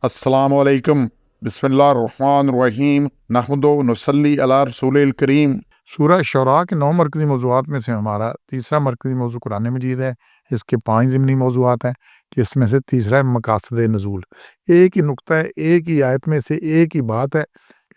अस्सलामु अलैकुम, बिस्मिल्लाहिर्रहमानिर्रहीम, नहमदु व नुसल्ली अला रसूलिल करीम। सूरह शुरा के 9 मरकज़ी मौज़ूआत में से हमारा तीसरा मरकज़ी मौज़ू कुरान मजीद है। इसके 5 ज़िमनी मौज़ूआत हैं, जिसमें से तीसरा है मकासद नज़ूल। एक ही नुक्ता है, एक ही आयत में से एक ही बात है,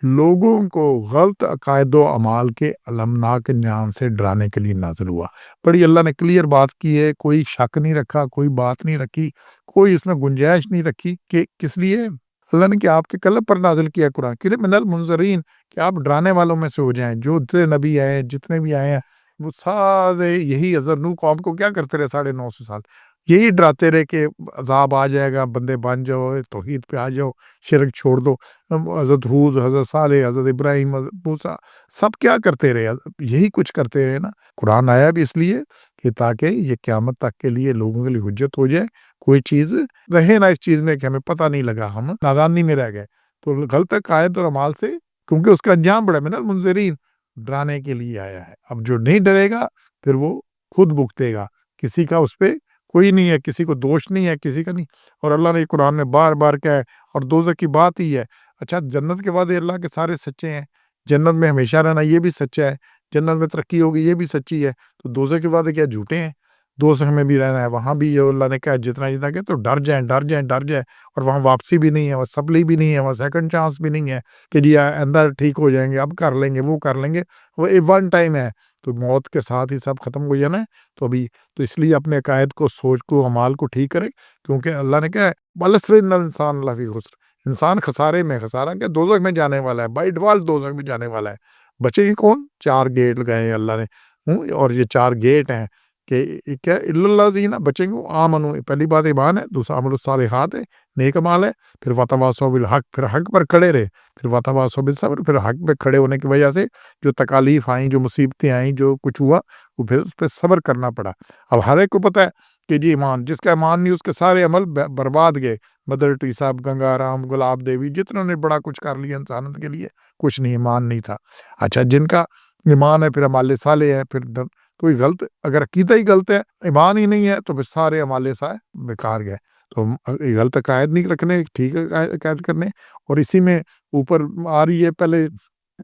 लोगों को गलत अकायद व अमाल के अलमनाक अंजाम से डराने के लिए नाज़िल हुआ। बड़ी अल्लाह ने क्लियर बात की है, कोई शक नहीं रखा, कोई बात नहीं रखी, कोई इसमें गुंजाइश नहीं रखी कि किस लिए अल्लाह ने कि आपके कल्ब पर नाज़िल किया कुरान कि मिनल मुनज़रीन, कि आप डराने वालों में से हो जाएं। जो जितने नबी आए, जितने भी आए हैं, वो सारे यही हज़रत नूह कौम को क्या करते रहे 950 साल, यही डराते रहे कि अजाब आ जाएगा, बंदे बन जाओ, तौहीद पे आ जाओ, शिरक छोड़ दो। हज़रत हूद, हज़रत सालेह, हज़रत इब्राहीम, हज़रत मूसा, सब क्या करते रहे, यही कुछ करते रहे ना। कुरान आया भी इसलिए कि ताकि ये क़यामत तक के लिए लोगों के लिए हुज्जत हो जाए, कोई चीज़ रहे ना इस चीज़ में कि हमें पता नहीं लगा, हम नादानी में रह गए। तो गलत अकायद और अमाल से, क्योंकि उसका अंजाम बड़ा मिनल मुनज़रीन, डराने के लिए आया है। अब जो नहीं डरेगा फिर वो खुद भुगतेगा, किसी का उस पे कोई नहीं है, किसी को दोष नहीं है, किसी का नहीं। और अल्लाह ने कुरान में बार-बार कहा है, और दोज़ख की बात ही है। अच्छा, जन्नत के वादे अल्लाह के सारे सच्चे हैं, जन्नत में हमेशा रहना ये भी सच्चा है, जन्नत में तरक्की होगी ये भी सच्ची है, तो दोज़ख के वादे क्या झूठे हैं? दोज़ख में भी रहना है, वहाँ भी ये अल्लाह ने कहा जितना कहा तो डर जाएँ, डर जाएँ, डर जाएँ। और वहाँ वापसी भी नहीं है, वहाँ सब्ली भी नहीं है, वहाँ सेकंड चांस भी नहीं है कि जी अंदर ठीक हो जाएँगे, अब कर लेंगे, वो कर लेंगे। वो वन टाइम है, तो मौत के साथ ही सब खत्म हो जाना है। तो अभी तो इसलिए अपने अकायद को, सोच को, अमाल को ठीक करें, क्योंकि अल्लाह ने कहा है बलस्रिन इंसान लफी खुस्र, इंसान खसारे में, खसारा क्या दोज़ख में जाने वाला है, बाय डिफ़ॉल्ट दोज़ख में जाने वाला है। बचेंगे कौन? 4 गेट लगाए हैं अल्लाह ने। और ये 4 गेट हैं कि क्या इल्लल्लाज़ीना, बचेंगे वो आमनू, पहली बात ईमान है, दूसरा अमलुस सालिहात है, नेक अमाल है, फिर वतवासौ बिल हक, फिर हक पर खड़े रहे, फिर वतवासौ बिस सब्र, फिर हक पे खड़े होने की वजह से जो तकालीफ आई, जो मुसीबतें आई, जो कुछ हुआ, वो फिर उस पे सब्र करना पड़ा। अब हर एक को पता है कि जी ईमान, जिसका ईमान नहीं उसके सारे अमल बर्बाद गए। मदर टेरेसा, गंगा राम, गुलाब देवी, जितनों ने बड़ा कुछ कर लिया इंसानियत के लिए, कुछ नहीं, ईमान नहीं था। अच्छा, जिनका ईमान है, फिर अमाले साले है, फिर कोई गलत, अगर अकीदा ही गलत है, ईमान ही नहीं है, तो फिर सारे अमाले साए बेकार गए। तो गलत अकायद नहीं रखने, ठीक अकायद करने। और इसी में ऊपर आ रही है पहले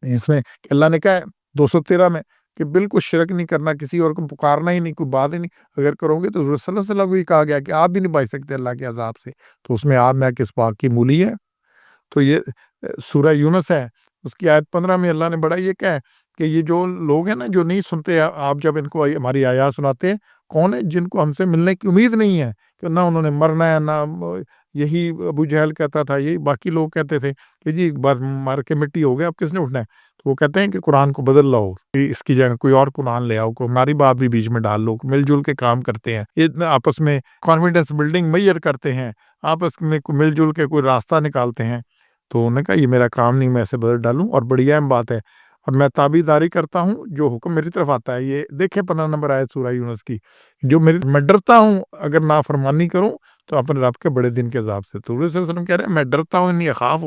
इसमें कि अल्लाह ने कहा है 213 में कि बिल्कुल शिरक नहीं करना, किसी और को पुकारना ही नहीं, कोई बात ही नहीं। अगर करोगे तो रसूल सल्लल्लाहु अलैहि वसल्लम को भी कहा गया कि आप भी नहीं बच सकते अल्लाह के अजाब से। तो उसमें आप मैं किस बात की मूली है। तो ये सूरह यूनुस है, उसकी आयत 15 में अल्लाह ने बड़ा ये कहा है कि ये जो लोग हैं ना, जो नहीं सुनते, आप जब इनको हमारी आयत सुनाते हैं, कौन है? जिनको हमसे मिलने की उम्मीद नहीं है, कि ना उन्होंने मरना है, ना यही अबू जहल कहता था, यही बाकी लोग कहते थे कि जी एक बार मर के मिट्टी हो गया, अब किसने उठना है? तो वो कहते हैं कि कुरान को बदल लाओ, कि इसकी जगह कोई और कुरान ले आओ, को हमारी बात भी बीच में डाल लो, मिलजुल के काम करते हैं, ये आपस में कॉन्फिडेंस बिल्डिंग मैयर करते हैं, आपस में मिलजुल के कोई रास्ता निकालते हैं। तो उन्होंने कहा ये मेरा काम नहीं, मैं इसे बदल डालूँ, और बड़ी अहम बात है, और मैं ताबीदारी करता हूँ जो हुक्म मेरी तरफ आता है। ये देखें 15 नंबर आयत सूरह यूनुस की, जो मैं डरता हूँ अगर नाफरमानी करूँ तो अपने रब के बड़े दिन के अजाब से। तो रसूल सल्लल्लाहु अलैहि वसल्लम कह रहे हैं मैं डरता हूँ, नहीं अखाफ,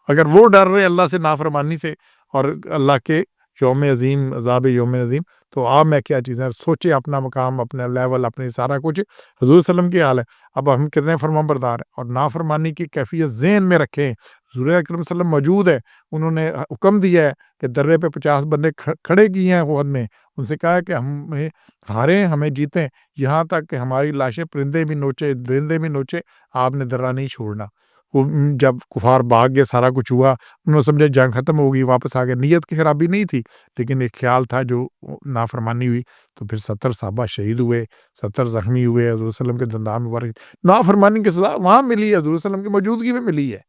अगर वो डर रहे अल्लाह से नाफरमानी से और अल्लाह के यौम अजीम, अजाब यौम अजीम, तो आप मैं क्या चीज़ें सोचे, अपना मकाम, अपना लेवल, अपने सारा कुछ हजूर सल्लम की हाल है। अब हम कितने फरमाबरदार हैं, और नाफरमानी की कैफियत ज़हन में रखें। हुज़ूर अकरम सल्लम मौजूद है, उन्होंने हुक्म दिया है कि दर्रे पे 50 बंदे खड़े किए हैं हौद में, उनसे कहा है कि हमें हारें, हमें जीतें, यहाँ तक कि हमारी लाशें परिंदे भी नोचे, दरिंदे भी नोचे, आपने दर्रा नहीं छोड़ना। वो जब कुफार भाग गए, सारा कुछ हुआ, उन्होंने समझा जंग खत्म होगी, वापस आ गए। नीयत की खराबी नहीं थी, लेकिन एक ख्याल था, जो नाफरमानी हुई, तो फिर 70 सहाबा शहीद हुए, 70 जख्मी हुए, हज़रत सल्लम के दंदान मुबारक। नाफरमानी की सज़ा वहाँ मिली है, हज़रत सल्लम की मौजूदगी में मिली है।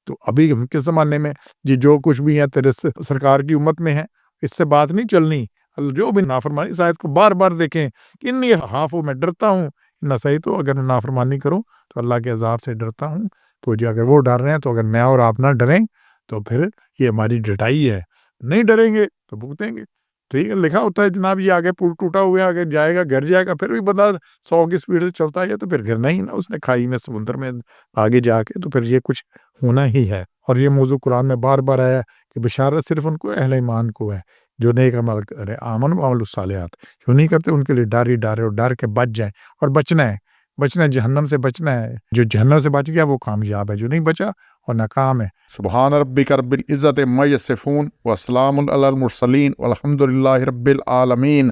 तो अभी हम के ज़माने में ये जो कुछ भी है तेरे सरकार की उम्मत में है, इससे बात नहीं चलनी। जो भी नाफरमानी, इस आयत को बार-बार देखें कि इन्नी अख़ाफ़ु, मैं डरता हूँ, ना सही, तो अगर नाफरमानी करूँ तो अल्लाह के अज़ाब से डरता हूँ। तो जी अगर वो डर रहे हैं, तो अगर मैं और आप ना डरें, तो फिर ये हमारी डटाई है। नहीं डरेंगे तो भुगतेंगे। ठीक है, लिखा होता है जनाब, ये आगे पुल टूटा हुआ है, आगे जाएगा, गिर जाएगा, फिर भी बंदा 100 की स्पीड से चलता है, तो फिर गिरना ही ना उसने, खाई में, समुद्र में आगे जाके, तो फिर ये कुछ होना ही है। और ये मौजू कुरान में बार-बार आया है कि बशारत सिर्फ़ उनको अहले ईमान को है, जो नेक अमल करे, आमन व अमलुस सालिहात। जो नहीं करते उनके लिए डर ही डर है, और डर के बच जाएँ, और बचना है। بچنا ہے، جہنم سے بچنا ہے. جو جہنم سے بچ گیا وہ کامیاب ہے، جو نہیں بچا وہ ناکام ہے. سبحان ربک رب العزت عما یصفون وسلام علی المرسلین والحمد للہ رب العالمین.